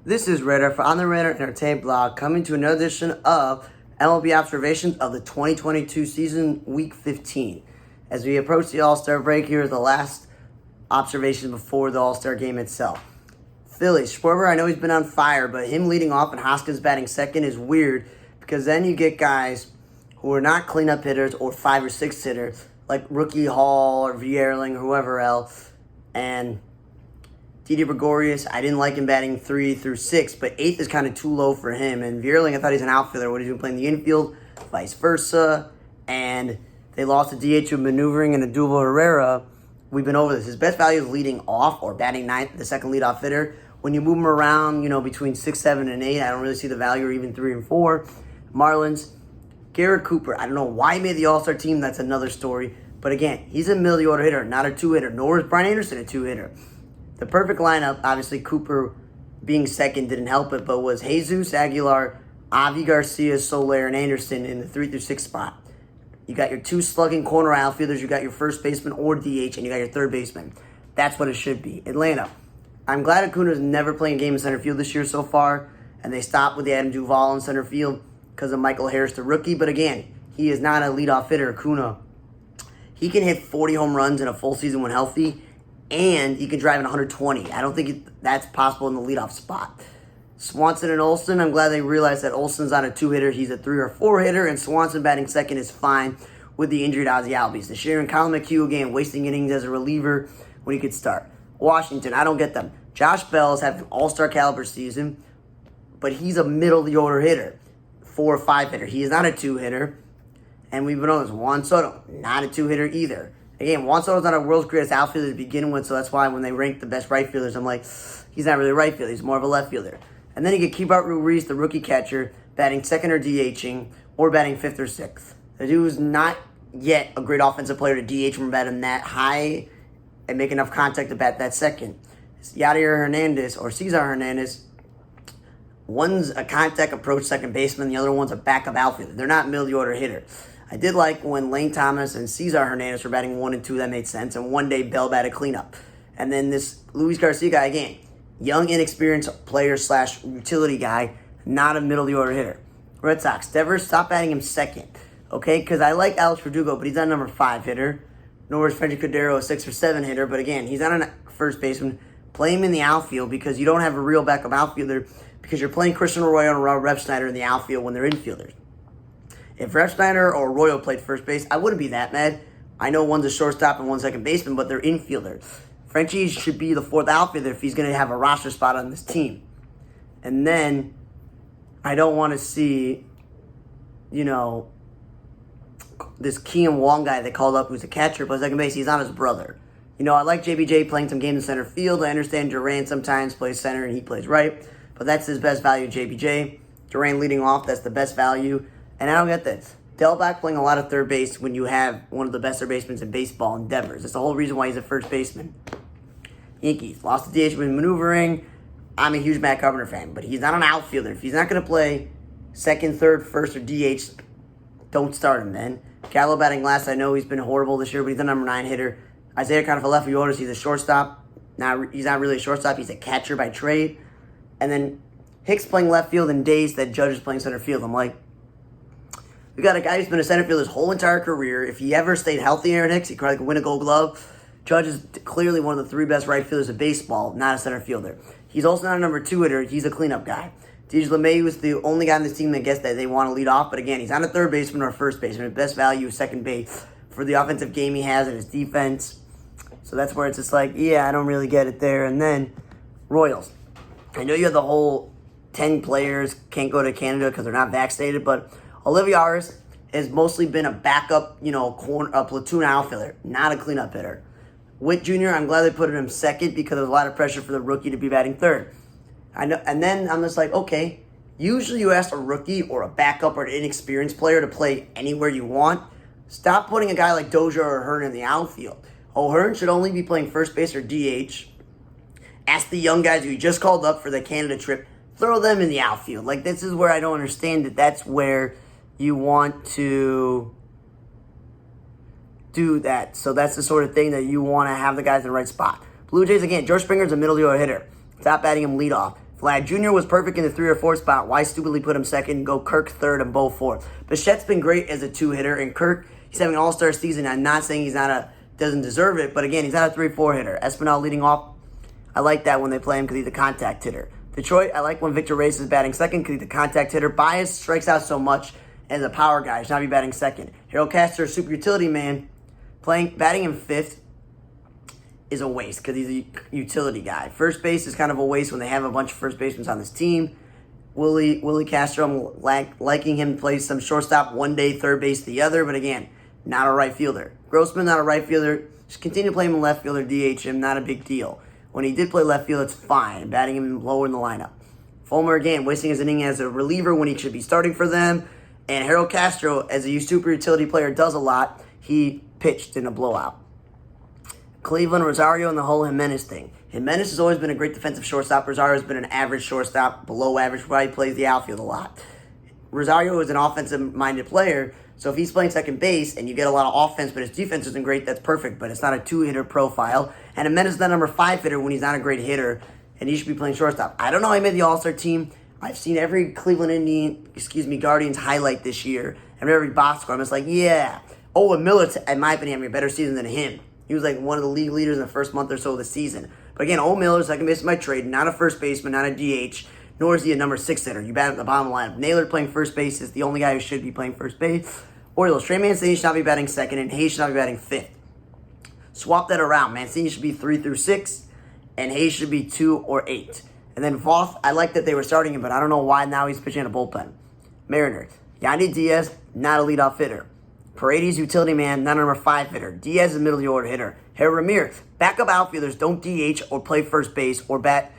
This is Radar for On the Radar Entertainment Blog, coming to another edition of MLB Observations of the 2022 season, Week 15. As we approach the All-Star break, here are the last observations before the All-Star game itself. Phillies, Schwarber, I know he's been on fire, but him leading off and Hoskins batting second is weird because then you get guys who are not cleanup hitters or 5 or 6 hitters, like Rookie Hall or Vierling or whoever else, and Didi Gregorius, I didn't like him batting 3 through 6, but 8th is kind of too low for him. And Vierling, I thought he's an outfielder. What he's been playing the infield, vice versa. And they lost to DH with maneuvering and Adubo Herrera. We've been over this. His best value is leading off or batting ninth, the second leadoff hitter. When you move him around, between 6, 7, and 8, I don't really see the value, or even 3 and 4. Marlins, Garrett Cooper. I don't know why he made the All-Star team. That's another story. But again, he's a middle-order hitter, not a 2-hitter. Nor is Brian Anderson a 2-hitter. The perfect lineup, obviously Cooper being second didn't help it, but was Jesus, Aguilar, Avi Garcia, Soler, and Anderson in the 3 through 6 spot. You got your 2 slugging corner outfielders, you got your first baseman or DH, and you got your third baseman. That's what it should be. Atlanta, I'm glad Acuna's never playing a game in center field this year so far, and they stopped with Adam Duvall in center field because of Michael Harris, the rookie. But again, he is not a leadoff hitter, Acuna. He can hit 40 home runs in a full season when healthy, and he can drive in 120. I don't think that's possible in the leadoff spot. Swanson and Olsen, I'm glad they realized that Olsen's not a 2-hitter. He's a 3 or 4 hitter, and Swanson batting second is fine with the injured Ozzie Albies. The Sharon Colin McHugh, again, wasting innings as a reliever when he could start. Washington, I don't get them. Josh Bell's had an all-star caliber season, but he's a middle-of-the-order hitter, 4 or 5 hitter. He is not a 2-hitter, and we've been on this. Juan Soto, not a 2-hitter either. Again, Juan Soto's not a world's greatest outfielder to begin with, so that's why when they rank the best right fielders, I'm like, he's not really a right fielder. He's more of a left fielder. And then you get Keibert Ruiz, the rookie catcher, batting second or DHing, or batting 5th or 6th. The dude is not yet a great offensive player to DH from batting that high and make enough contact to bat that second. Yadier Hernandez or Cesar Hernandez, one's a contact approach second baseman, the other one's a backup outfielder. They're not middle-of-the-order hitters. I did like when Lane Thomas and Cesar Hernandez were batting 1 and 2. That made sense. And one day Bell batted cleanup. And then this Luis Garcia guy, again, young, inexperienced player / utility guy, not a middle-of-the-order hitter. Red Sox, Devers, stop batting him second. Okay? Because I like Alex Verdugo, but he's not a number 5 hitter. Nor is Freddy Cordero a 6 or 7 hitter. But again, he's not a first baseman. Play him in the outfield because you don't have a real backup outfielder because you're playing Christian Arroyo and Rob Refsnyder in the outfield when they're infielders. If Refsnyder or Arroyo played first base, I wouldn't be that mad. I know one's a shortstop and one's second baseman, but they're infielders. Frenchie should be the 4th outfielder if he's going to have a roster spot on this team. And then I don't want to see, this Keem Wong guy they called up who's a catcher, but second base, he's not his brother. I like JBJ playing some games in center field. I understand Durant sometimes plays center and he plays right, but that's his best value, JBJ. Durant leading off, that's the best value. And I don't get this. Delbach playing a lot of third base when you have one of the best third basemen in baseball in Devers. That's the whole reason why he's a first baseman. Yankees lost to DH with maneuvering. I'm a huge Matt Carpenter fan, but he's not an outfielder. If he's not going to play second, third, first, or DH, don't start him then. Gallo batting last. I know he's been horrible this year, but he's a number 9 hitter. Isaiah kind of a left fielder. He's a shortstop. He's not really a shortstop. He's a catcher by trade. And then Hicks playing left field and Days that Judge is playing center field. I'm like, we got a guy who's been a center fielder his whole entire career. If he ever stayed healthy, Aaron Hicks, he probably could win a Gold Glove. Judge is clearly one of the 3 best right fielders of baseball, not a center fielder. He's also not a number 2 hitter. He's a cleanup guy. DJ LeMahieu is the only guy on this team that gets that they want to lead off. But again, he's not a third baseman or a first baseman. His best value is second base for the offensive game he has and his defense. So that's where it's just like, yeah, I don't really get it there. And then Royals. I know you have the whole 10 players can't go to Canada because they're not vaccinated, but Olivia Aris has mostly been a backup, a platoon outfielder, not a cleanup hitter. Witt Jr., I'm glad they put him second because there's a lot of pressure for the rookie to be batting third. I know, and then I'm just like, okay, usually you ask a rookie or a backup or an inexperienced player to play anywhere you want. Stop putting a guy like Dozier or Hearn in the outfield. O'Hearn should only be playing first base or DH. Ask the young guys who you just called up for the Canada trip, throw them in the outfield. Like, this is where I don't understand that that's where you want to do that. So that's the sort of thing that you want to have the guys in the right spot. Blue Jays, again, George Springer's a middle-of-the-order hitter. Stop batting him leadoff. Vlad Jr. was perfect in the 3 or 4 spot. Why stupidly put him second, go Kirk third, and Bo fourth? Bichette's been great as a 2-hitter, and Kirk, he's having an all-star season. I'm not saying doesn't deserve it, but again, he's not a 3-4 hitter. Espinal leading off, I like that when they play him because he's a contact hitter. Detroit, I like when Victor Reyes is batting second because he's a contact hitter. Baez strikes out so much as a power guy. He should not be batting second. Harold Castro, super utility man, batting in fifth is a waste because he's a utility guy. First base is kind of a waste when they have a bunch of first basemen on this team. Willie Castro, I'm liking him to play some shortstop one day, third base the other, but again, not a right fielder. Grossman, not a right fielder. Just continue to play him in left fielder, DH him, not a big deal. When he did play left field, it's fine. Batting him lower in the lineup. Fulmer, again, wasting his inning as a reliever when he should be starting for them. And Harold Castro, as a super utility player, does a lot. He pitched in a blowout. Cleveland, Rosario, and the whole Jimenez thing. Jimenez has always been a great defensive shortstop. Rosario has been an average shortstop, below average, probably plays the outfield a lot. Rosario is an offensive-minded player, so if he's playing second base and you get a lot of offense, but his defense isn't great, that's perfect, but it's not a 2-hitter profile. And Jimenez is the number 5 hitter when he's not a great hitter, and he should be playing shortstop. I don't know how he made the All-Star team. I've seen every Guardians highlight this year, and every box score. I'm just like, yeah. Owen Miller, in my opinion, had a better season than him. He was like one of the league leaders in the first month or so of the season. But again, Owen Miller, second baseman by trade, not a first baseman, not a DH, nor is he a number 6 hitter. You bat at the bottom of the lineup. Naylor playing first base is the only guy who should be playing first base. Orioles, Trey Mancini should not be batting second, and Hayes should not be batting fifth. Swap that around. Mancini should be 3 through 6, and Hayes should be 2 or 8. And then Voth, I like that they were starting him, but I don't know why now he's pitching in a bullpen. Mariners, Yandy Diaz, not a leadoff hitter. Paredes, utility man, not a number 5 hitter. Diaz is a middle of the order hitter. Harold Ramirez, backup outfielders don't DH or play first base or bat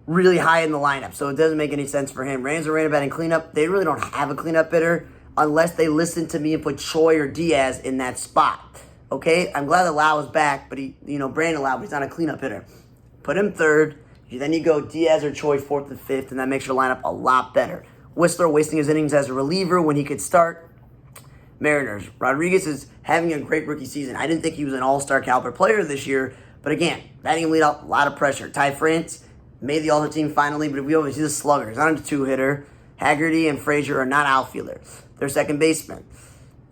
really high in the lineup, so it doesn't make any sense for him. Rams are random batting cleanup. They really don't have a cleanup hitter unless they listen to me and put Choi or Diaz in that spot. Okay? I'm glad that Lau is back, but Brandon Lau, but he's not a cleanup hitter. Put him third. Then you go Diaz or Choi 4th and 5th, and that makes your lineup a lot better. Whistler wasting his innings as a reliever when he could start. Mariners, Rodriguez is having a great rookie season. I didn't think he was an all-star caliber player this year, but again, batting him lead out, a lot of pressure. Ty France made the All-Star team finally, but he's a slugger. He's not a 2-hitter. Haggerty and Frazier are not outfielders. They're second basemen.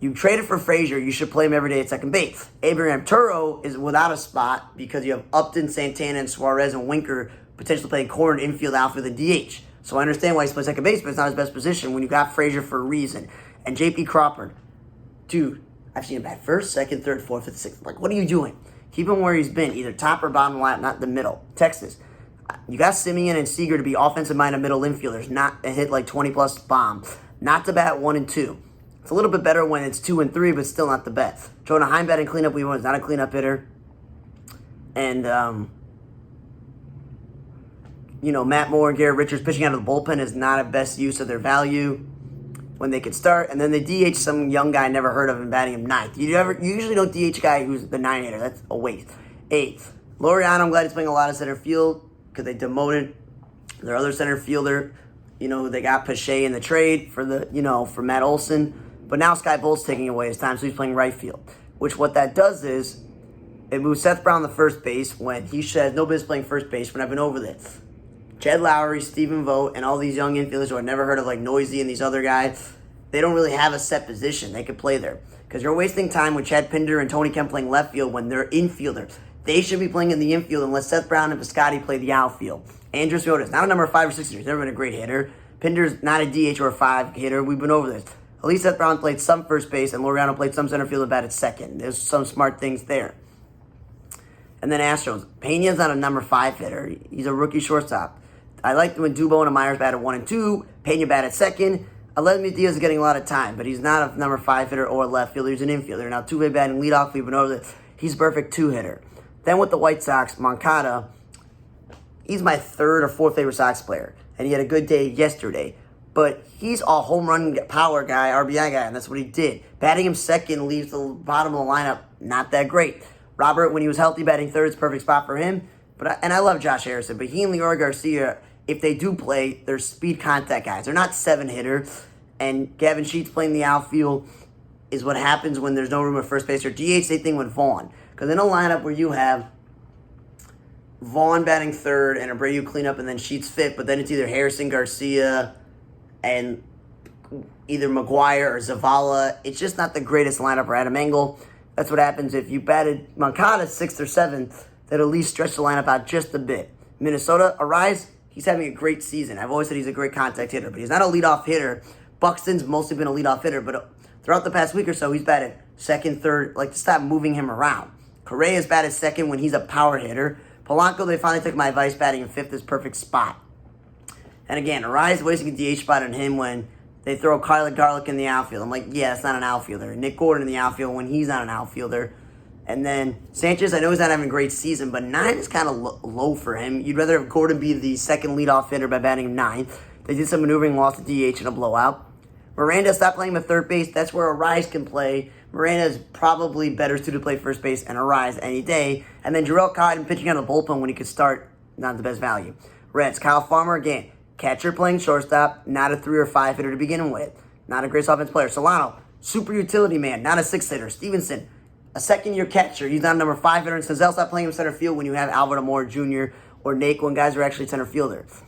You traded for Frazier, you should play him every day at second base. Abraham Turo is without a spot because you have Upton, Santana, and Suarez and Winker potentially playing corner, infield, outfield, and DH. So I understand why he's playing second base, but it's not his best position when you got Frazier for a reason. And J.P. Crawford, dude, I've seen him bat first, second, third, fourth, fifth, sixth. Like, what are you doing? Keep him where he's been, either top or bottom line, not the middle. Texas, you got Simeon and Seager to be offensive-minded middle infielders, not to hit like 20-plus bombs, not to bat 1 and 2. It's a little bit better when it's 2 and 3, but still not the best. Jonah Heim batting cleanup, we was not a cleanup hitter. And, Matt Moore and Garrett Richards pitching out of the bullpen is not a best use of their value when they could start. And then they DH some young guy never heard of and batting him 9th. You usually don't DH a guy who's the 9-hitter. That's a waste. 8th. Laureano, I'm glad he's playing a lot of center field because they demoted their other center fielder. They got Pache in the trade for for Matt Olson. But now Sky Bolt's taking away his time, so he's playing right field. Which what that does is it moves Seth Brown to first base when he says no business playing first base when I've been over this. Jed Lowry, Stephen Vogt, and all these young infielders who I've never heard of, like Noisy and these other guys, they don't really have a set position. They could play there. Because you're wasting time with Chad Pinder and Tony Kemp playing left field when they're infielders. They should be playing in the infield unless Seth Brown and Piscotty play the outfield. Andres Yodas, not a number 5 or 6 hitter. He's never been a great hitter. Pinder's not a DH or a 5 hitter. We've been over this. At least Seth Brown played some first base, and Laureano played some center field and batted second. There's some smart things there. And then Astros. Pena's not a number 5 hitter. He's a rookie shortstop. I liked when Dubon and Myers batted 1 and 2. Pena batted second. Aledmys Diaz is getting a lot of time, but he's not a number 5 hitter or a left fielder. He's an infielder. Now, two-way batting leadoff, we've been over this. He's a perfect 2-hitter. Then with the White Sox, Moncada, he's my 3rd or 4th favorite Sox player, and he had a good day yesterday. But he's a home run power guy, RBI guy, and that's what he did. Batting him second leaves the bottom of the lineup not that great. Robert, when he was healthy, batting third is a perfect spot for him. And I love Josh Harrison, but he and Leora Garcia, if they do play, they're speed contact guys. They're not 7-hitters. And Gavin Sheets playing the outfield is what happens when there's no room at first base or DH. Same thing with Vaughn. Because in a lineup where you have Vaughn batting third and Abreu cleanup, and then Sheets fifth. But then it's either Harrison, Garcia, and either McGuire or Zavala. It's just not the greatest lineup or Adam Engel. That's what happens if you batted Moncada 6th or 7th. That at least stretch the lineup out just a bit. Minnesota, Arise, he's having a great season. I've always said he's a great contact hitter, but he's not a leadoff hitter. Buxton's mostly been a leadoff hitter, but throughout the past week or so, he's batted second, third. Like, to stop moving him around. Correa's batted second when he's a power hitter. Polanco, they finally took my advice, batting in fifth is perfect spot. And again, Arise wasting a DH spot on him when they throw Kyler Garlick in the outfield. I'm like, yeah, that's not an outfielder. Nick Gordon in the outfield when he's not an outfielder. And then Sanchez, I know he's not having a great season, but 9 is kind of low for him. You'd rather have Gordon be the second leadoff hitter by batting him 9th. They did some maneuvering, lost the DH in a blowout. Miranda stopped playing at third base. That's where Arise can play. Miranda is probably better suited to play first base and Arise any day. And then Jarrell Cotton pitching out of the bullpen when he could start, not the best value. Reds, Kyle Farmer again. Catcher playing shortstop, not a 3 or 5 hitter to begin with. Not a great offense player. Solano, super utility man, not a 6 hitter. Stevenson, a second-year catcher. He's not a number 5 hitter. And Senzel stopped playing him center field when you have Alvaro Moore Jr. or Nate when guys are actually center fielders.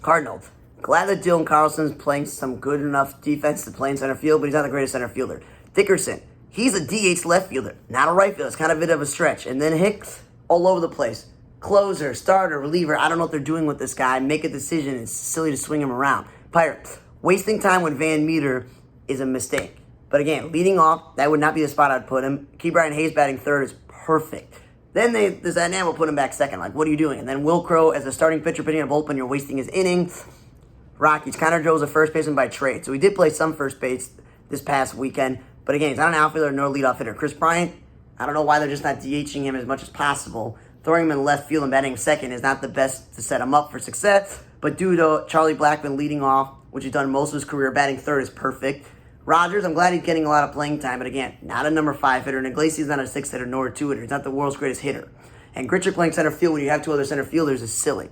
Cardinals, glad that Dylan Carlson's playing some good enough defense to play in center field, but he's not the greatest center fielder. Dickerson, he's a DH left fielder, not a right fielder. It's kind of a bit of a stretch. And then Hicks, all over the place. Closer, starter, reliever. I don't know what they're doing with this guy. Make a decision. It's silly to swing him around. Pirates, wasting time with Van Meter is a mistake. But again, leading off, that would not be the spot I'd put him. Key Brian Hayes batting third is perfect. Then this Dynamo put him back second. Like, what are you doing? And then Will Crow, as a starting pitcher pitching a bullpen, you're wasting his inning. Rockies, Connor Joe's a first baseman by trade. So he did play some first base this past weekend. But again, he's not an outfielder nor a leadoff hitter. Chris Bryant, I don't know why they're just not DHing him as much as possible. Throwing him in left field and batting him second is not the best to set him up for success. But due to Charlie Blackmon leading off, which he's done most of his career, batting third is perfect. Rogers, I'm glad he's getting a lot of playing time. But again, not a number 5 hitter. And Iglesias not a 6 hitter nor a 2 hitter. He's not the world's greatest hitter. And Gritcher playing center field when you have 2 other center fielders is silly.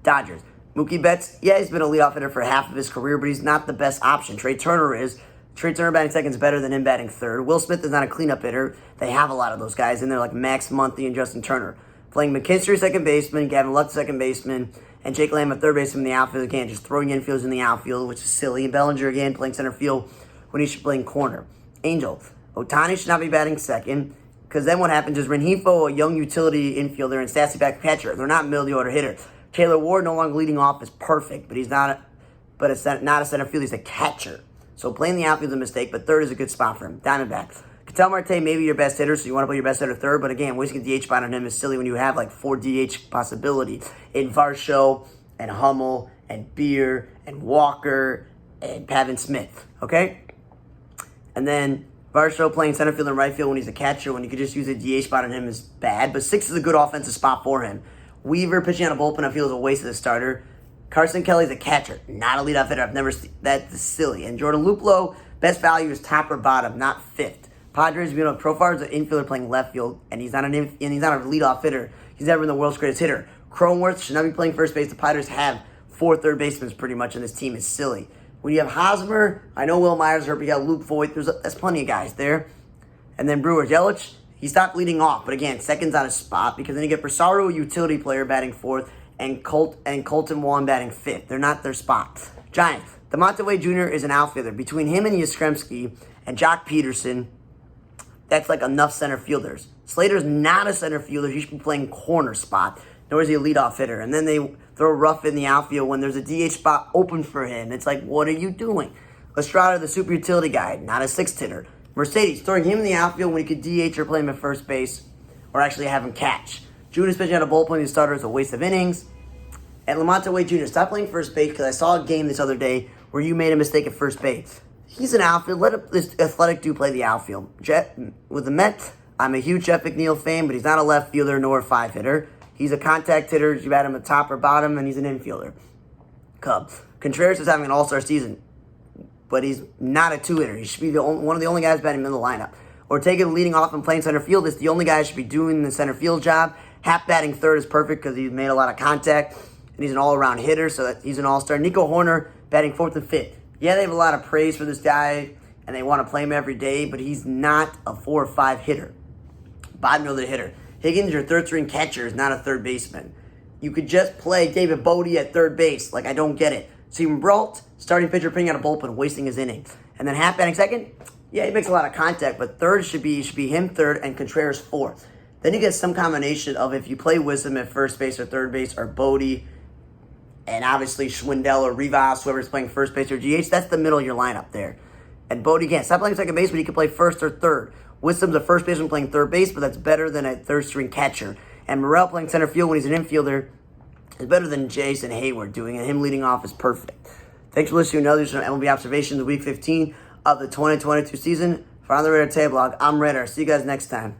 Dodgers. Mookie Betts, yeah, he's been a leadoff hitter for half of his career, but he's not the best option. Trey Turner is. Trey Turner batting second is better than him batting third. Will Smith is not a cleanup hitter. They have a lot of those guys in there, like Max Muncy and Justin Turner. Playing McKinstry second baseman, Gavin Lux second baseman, and Jake Lamb at third baseman in the outfield. Again, just throwing infielders in the outfield, which is silly. And Bellinger, again, playing center field when he should play in corner. Angel, Ohtani should not be batting second, because then what happens is Rengifo, a young utility infielder, and Stassi back catcher. They're not middle of the order hitters. Taylor Ward, no longer leading off, is perfect, but he's not a center field. He's a catcher. So playing the outfield is a mistake, but third is a good spot for him. Diamondbacks. Ketel Marte may be your best hitter, so you want to put your best hitter third, but again, wasting a DH spot on him is silly when you have like 4 DH possibilities in Varsho and Hummel and Beer and Walker and Pavin Smith, okay? And then Varsho playing center field and right field when he's a catcher, when you could just use a DH spot on him is bad, but 6 is a good offensive spot for him. Weaver pitching on a bullpen, I feel, is a waste of the starter. Carson Kelly's a catcher, not a leadoff hitter. I've never seen that's silly. And Jordan Luplow, best value is top or bottom, not 5th. Padres, Profar is an infielder playing left field, and he's not a leadoff hitter. He's never been the world's greatest hitter. Cronenworth should not be playing first base. The Padres have 4 third basemen pretty much, and this team is silly. When you have Hosmer, I know Will Myers hurt, but you got Luke Voigt. That's plenty of guys there. And then Brewer Yelich, he stopped leading off, but again, second's on his spot, because then you get Brassaro, a utility player, batting 4th, and Colton Wong batting 5th. They're not their spot. Giants. DeMonte Wade Jr. is an outfielder. Between him and Yastrzemski and Jock Peterson, that's like enough center fielders. Slater's not a center fielder. He should be playing corner spot, nor is he a leadoff hitter. And then they throw Ruff in the outfield when there's a DH spot open for him. It's like, what are you doing? Estrada, the super utility guy, not a 6th hitter. Mercedes, throwing him in the outfield when he could DH or play him at first base, or actually have him catch. Junis pitching out a bullpen, the starter is a waste of innings. And Lamonte Wade Jr., stop playing first base, because I saw a game this other day where you made a mistake at first base. He's an outfield. Let this athletic dude play the outfield. With the Mets, I'm a huge Jeff McNeil fan, but he's not a left fielder nor a 5 hitter. He's a contact hitter. You bat him at top or bottom, and he's an infielder. Cubs. Contreras is having an all-star season, but he's not a 2 hitter. He should be one of the only guys batting in the lineup. Ortega leading off and playing center field is the only guy who should be doing the center field job. Hap batting third is perfect because he's made a lot of contact, and he's an all-around hitter, so that he's an all-star. Nico Horner batting 4th and 5th. Yeah, they have a lot of praise for this guy, and they want to play him every day, but he's not a 4 or 5 hitter. Bottom of the hitter. Higgins, your third string catcher, is not a third baseman. You could just play David Bodie at third base. Like, I don't get it. Steven Brault, starting pitcher, putting out a bullpen, wasting his inning. And then half batting second, yeah, he makes a lot of contact, but third should be him third and Contreras fourth. Then you get some combination of if you play Wisdom at first base or third base, or Bodie, and obviously Schwindel or Rivas, whoever's playing first base or DH, that's the middle of your lineup there. And Bodie can't stop playing second base, but he can play first or third. Wisdom's a first baseman playing third base, but that's better than a third string catcher. And Morel playing center field when he's an infielder is better than Jason Hayward doing it. Him leading off is perfect. Thanks for listening to another edition of MLB Observations, Week 15 of the 2022 season. For On the Radar Table Log, I'm Radar. See you guys next time.